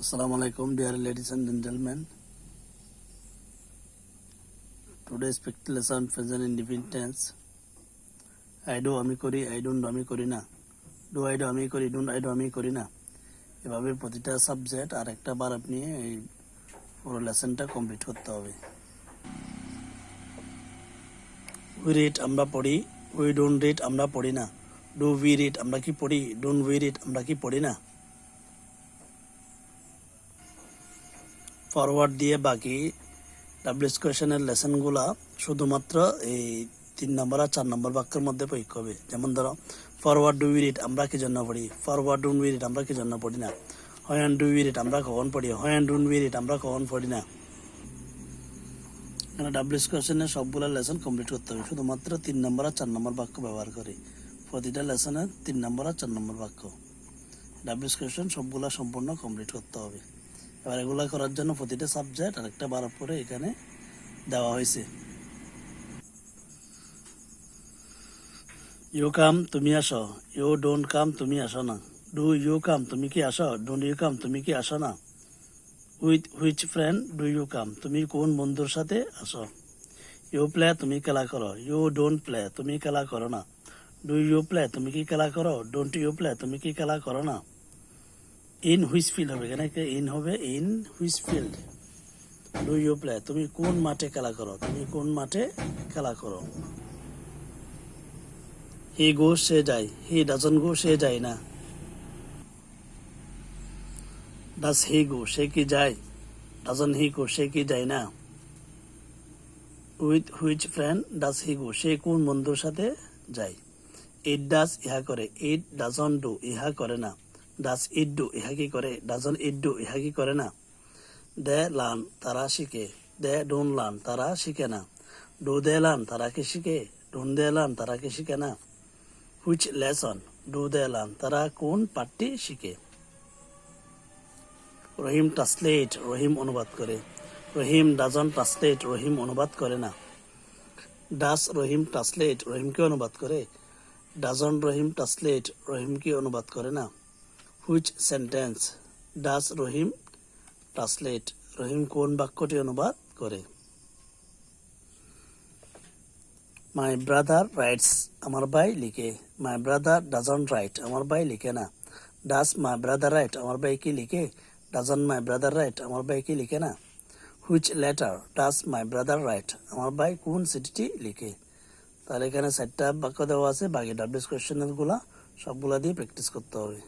Assalamu alaikum, dear ladies and gentlemen. Today's practice lesson present in different tense. I do আমি করি, I don't আমি করি না। Do I do আমি করি, don't I do আমি করি না। এভাবে প্রতিটা সাবজেক্ট আর একটা বার আপনি এই পুরো লেসনটা কমপ্লিট করতে হবে। We read আমরা পড়ি, we don't read আমরা পড়ি না। Do we read আমরা কি পড়ি, don't we read আমরা কি পড়ি না। ফরওয়ার্ড দিয়ে বাকি ডাব্লিউএস কোয়েশনের লেসনগুলা শুধুমাত্র এই 3 নম্বর আর 4 নম্বর বাক্যের মধ্যে প্রয়োগ হবে। যেমন ধরো ফরওয়ার্ড ডু উই রিড আমরা কি জন্য পড়ি, ফরওয়ার্ড ডোন্ট উই রিড আমরা কি জন্য পড়ি না, হোয়েন ডু উই রিড আমরা কখন পড়ি, হোয়েন ডোন্ট উই রিড আমরা কখন পড়ি না। এখানে ডাব্লিউএস কোয়েশনের সবগুলো লেসন কমপ্লিট করতে হবে শুধুমাত্র 3 নম্বর আর 4 নম্বর বাক্য ব্যবহার করে। প্রতিটা লেসনের 3 নম্বর আর 4 নম্বর বাক্য ডাব্লিউএস কোয়েশন সবগুলা সম্পূর্ণ কমপ্লিট করতে হবে। এবার এগুলা করার জন্য প্রতিটা সাবজেক্ট আর একটা বার পরে এখানে দেওয়া হয়েছে। ইউ কাম তুমি আসো, ইউ ডোন্ট কাম তুমি আসো না। ডু ইউ কাম তুমি কি আসো, ডোন্ট ইউ কাম তুমি কি আসো না। With which friend do you come তুমি কোন বন্ধুর সাথে আসো। ইউ প্লে তুমি খেলা করো, ইউ ডোন্ট প্লে তুমি খেলা করো না। ডু ইউ প্লে তুমি কি খেলা করো, ডোন্ট ইউ প্লে তুমি কি খেলা করো না। ইন হুইচ ফিল্ড হবে, এখানে ইন হবে, in which field. Do you play তুমি কোন মাঠে খেলা করো, তুমি কোন মাঠে খেলা করো। হি গো সে যায়, হি ডাজন্ট গো সে যায় না। ডাজ হি গো সে কি যায়, ডাজন্ট হি গো সে কি যায় না। With which friend does he go সে কোন বন্ধুর সাথে যায়। ইট ডাজ ইহা করে, ইট ডাজন্ট ডু ইহা করে না। ডাজ ইট ডু ইহা কি করে, ডাজন্ট ইট ডু ইহা কি করে না। দে লার্ন তারা শিখে, দে ডোন্ট লার্ন তারা শিখে না। ডু দে লার্ন তারা কি শিখে, ডোন্ট দে লার্ন তারা কি শিখে না। Which lesson do they learn তারা কোন পাঠটি শিখে। রহিম ট্রান্সলেট রহিম অনুবাদ করে, রহিম ডাজন্ট ট্রান্সলেট রহিম অনুবাদ করে না। ডাজ রহিম ট্রান্সলেট রহিমকে অনুবাদ করে, ডাজন্ট রহিম ট্রান্সলেট রহিমকে অনুবাদ করে না। Which sentence does Rahim translate Rahim কোন বাক্যটি অনুবাদ করে। মাই ব্রাদার রাইটস আমার ভাই লিখে, মাই ব্রাদার ডাজন্ট রাইট আমার ভাই লিখে না। ডাজ মাই ব্রাদার রাইট আমার ভাই কি লিখে, ডাজন্ট মাই ব্রাদার রাইট আমার ভাই কি লিখে না। Which letter does my brother right আমার ভাই কোন চিঠিটি লিখে। তাহলে এখানে 4টা বাক্য দেওয়া আছে, বাকি ডাব্লিউএস কোয়েশ্চেনের গুলা সবগুলা দিয়ে প্র্যাকটিস করতে হবে।